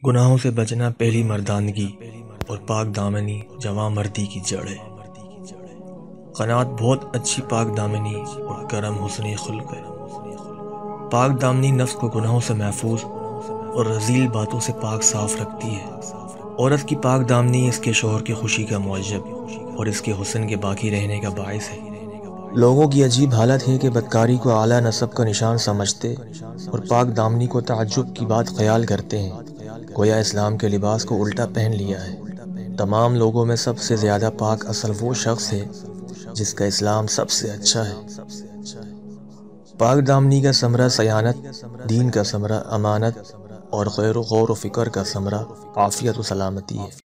گناہوں سے بچنا پہلی مردانگی اور پاک دامنی جواں مردی کی جڑ ہے۔ قناعت بہت اچھی پاک دامنی اور کرم حسن خلق ہے۔ پاک دامنی نفس کو گناہوں سے محفوظ اور رذیل باتوں سے پاک صاف رکھتی ہے۔ عورت کی پاک دامنی اس کے شوہر کی خوشی کا معجب اور اس کے حسن کے باقی رہنے کا باعث ہے۔ لوگوں کی عجیب حالت ہے کہ بدکاری کو اعلیٰ نسب کا نشان سمجھتے اور پاک دامنی کو تعجب کی بات خیال کرتے ہیں، گویا اسلام کے لباس کو الٹا پہن لیا ہے۔ تمام لوگوں میں سب سے زیادہ پاک اصل وہ شخص ہے جس کا اسلام سب سے اچھا ہے۔ پاک دامنی کا ثمرہ صیانت، دین کا ثمرہ امانت اور غور و فکر کا ثمرہ عافیت و سلامتی ہے۔